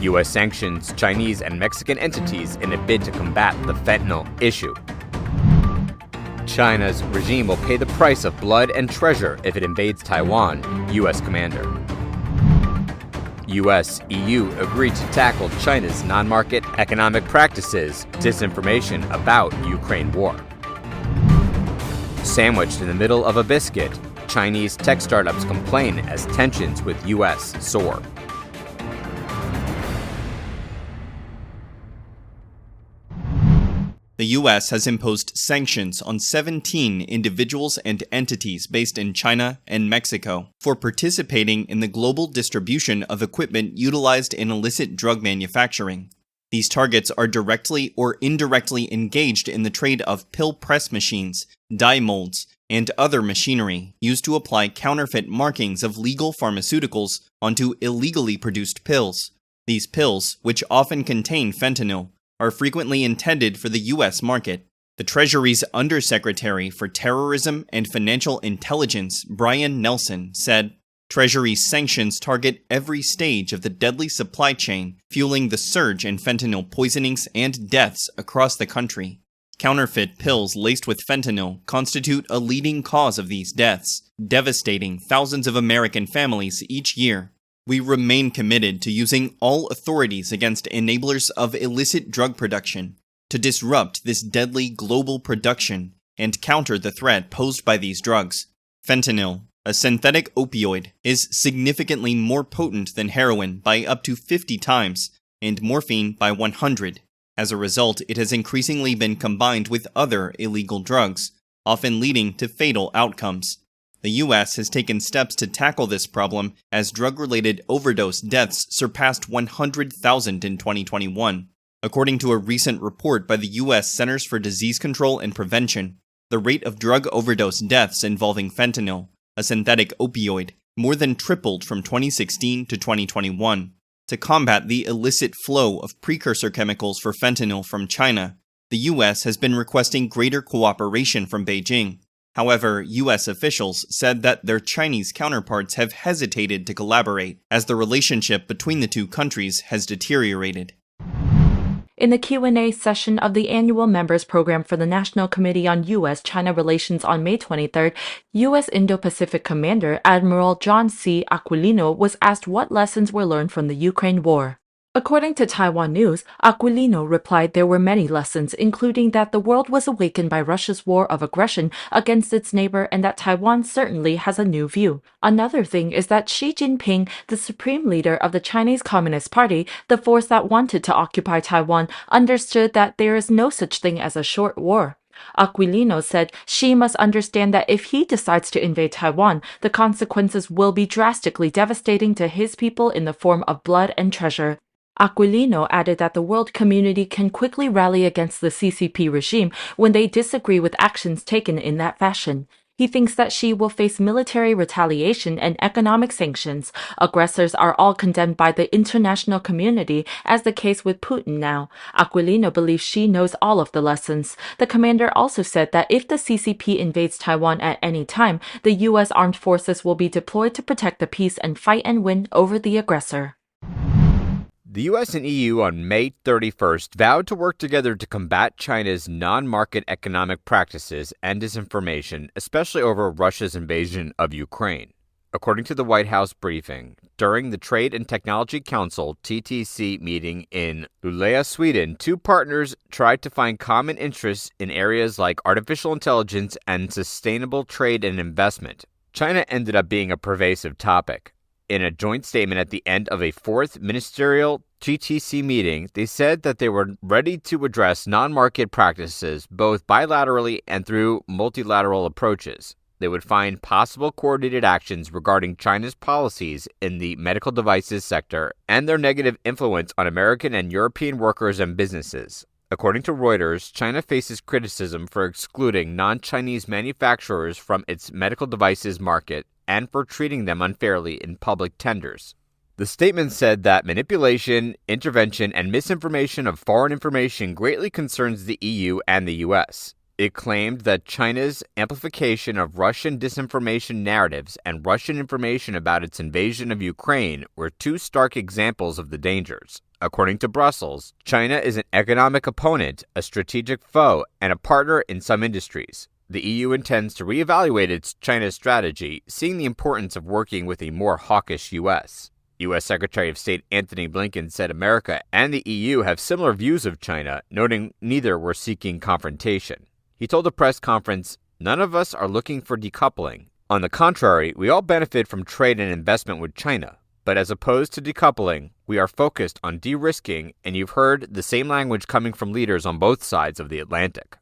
U.S. sanctions Chinese and Mexican entities in a bid to combat the fentanyl issue. China's regime will pay the price of blood and treasure if it invades Taiwan, U.S. commander. U.S.-EU agreed to tackle China's non-market economic practices, disinformation about Ukraine war. Sandwiched in the middle of a biscuit, Chinese tech startups complain as tensions with U.S. soar. The U.S. has imposed sanctions on 17 individuals and entities based in China and Mexico for participating in the global distribution of equipment utilized in illicit drug manufacturing. These targets are directly or indirectly engaged in the trade of pill press machines, dye molds, and other machinery used to apply counterfeit markings of legal pharmaceuticals onto illegally produced pills. These pills, which often contain fentanyl, are frequently intended for the U.S. market. The Treasury's Undersecretary for Terrorism and Financial Intelligence, Brian Nelson, said, "Treasury's sanctions target every stage of the deadly supply chain, fueling the surge in fentanyl poisonings and deaths across the country. Counterfeit pills laced with fentanyl constitute a leading cause of these deaths, devastating thousands of American families each year. We remain committed to using all authorities against enablers of illicit drug production to disrupt this deadly global production and counter the threat posed by these drugs. Fentanyl, a synthetic opioid, is significantly more potent than heroin by up to 50 times and morphine by 100. As a result, it has increasingly been combined with other illegal drugs, often leading to fatal outcomes. The U.S. has taken steps to tackle this problem as drug-related overdose deaths surpassed 100,000 in 2021. According to a recent report by the U.S. Centers for Disease Control and Prevention, the rate of drug overdose deaths involving fentanyl, a synthetic opioid, more than tripled from 2016 to 2021. To combat the illicit flow of precursor chemicals for fentanyl from China, the U.S. has been requesting greater cooperation from Beijing. However, U.S. officials said that their Chinese counterparts have hesitated to collaborate as the relationship between the two countries has deteriorated. In the Q&A session of the annual members program for the National Committee on U.S.-China Relations on May 23rd, U.S. Indo-Pacific Commander Admiral John C. Aquilino was asked what lessons were learned from the Ukraine war. According to Taiwan News, Aquilino replied there were many lessons, including that the world was awakened by Russia's war of aggression against its neighbor and that Taiwan certainly has a new view. Another thing is that Xi Jinping, the supreme leader of the Chinese Communist Party, the force that wanted to occupy Taiwan, understood that there is no such thing as a short war. Aquilino said Xi must understand that if he decides to invade Taiwan, the consequences will be drastically devastating to his people in the form of blood and treasure. Aquilino added that the world community can quickly rally against the CCP regime when they disagree with actions taken in that fashion. He thinks that Xi will face military retaliation and economic sanctions. Aggressors are all condemned by the international community, as the case with Putin now. Aquilino believes Xi knows all of the lessons. The commander also said that if the CCP invades Taiwan at any time, the U.S. armed forces will be deployed to protect the peace and fight and win over the aggressor. The U.S. and EU on May 31st vowed to work together to combat China's non-market economic practices and disinformation, especially over Russia's invasion of Ukraine. According to the White House briefing, during the Trade and Technology Council (TTC) meeting in Luleå, Sweden, two partners tried to find common interests in areas like artificial intelligence and sustainable trade and investment. China ended up being a pervasive topic. In a joint statement at the end of a fourth ministerial TTC meeting, they said that they were ready to address non-market practices both bilaterally and through multilateral approaches. They would find possible coordinated actions regarding China's policies in the medical devices sector and their negative influence on American and European workers and businesses. According to Reuters, China faces criticism for excluding non-Chinese manufacturers from its medical devices market and for treating them unfairly in public tenders. The statement said that manipulation, intervention, and misinformation of foreign information greatly concerns the EU and the US. It claimed that China's amplification of Russian disinformation narratives and Russian information about its invasion of Ukraine were two stark examples of the dangers. According to Brussels, China is an economic opponent, a strategic foe, and a partner in some industries. The EU intends to reevaluate its China strategy, seeing the importance of working with a more hawkish U.S. U.S. Secretary of State Antony Blinken said America and the EU have similar views of China, noting neither were seeking confrontation. He told a press conference, "None of us are looking for decoupling. On the contrary, we all benefit from trade and investment with China. But as opposed to decoupling, we are focused on de-risking, and you've heard the same language coming from leaders on both sides of the Atlantic."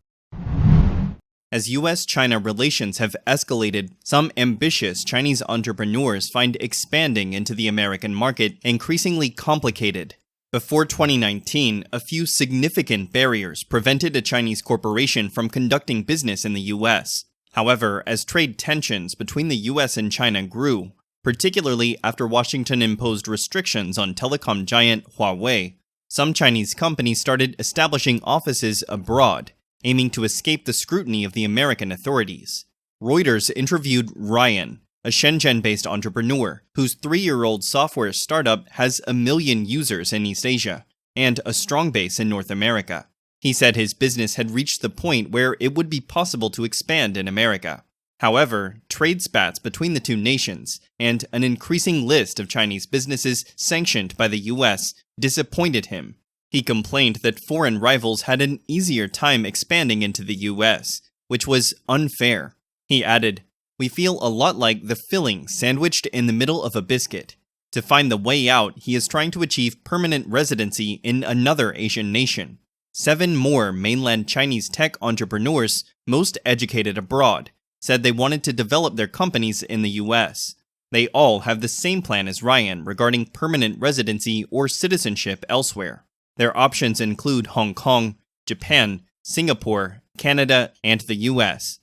As U.S.-China relations have escalated, some ambitious Chinese entrepreneurs find expanding into the American market increasingly complicated. Before 2019, a few significant barriers prevented a Chinese corporation from conducting business in the U.S. However, as trade tensions between the U.S. and China grew, particularly after Washington imposed restrictions on telecom giant Huawei, some Chinese companies started establishing offices abroad, aiming to escape the scrutiny of the American authorities. Reuters interviewed Ryan, a Shenzhen-based entrepreneur whose 3-year-old software startup has 1 million users in East Asia and a strong base in North America. He said his business had reached the point where it would be possible to expand in America. However, trade spats between the two nations and an increasing list of Chinese businesses sanctioned by the US disappointed him. He complained that foreign rivals had an easier time expanding into the US, which was unfair. He added, "We feel a lot like the filling sandwiched in the middle of a biscuit. To find the way out, he is trying to achieve permanent residency in another Asian nation." 7 more mainland Chinese tech entrepreneurs, most educated abroad, said they wanted to develop their companies in the US. They all have the same plan as Ryan regarding permanent residency or citizenship elsewhere. Their options include Hong Kong, Japan, Singapore, Canada, and the US.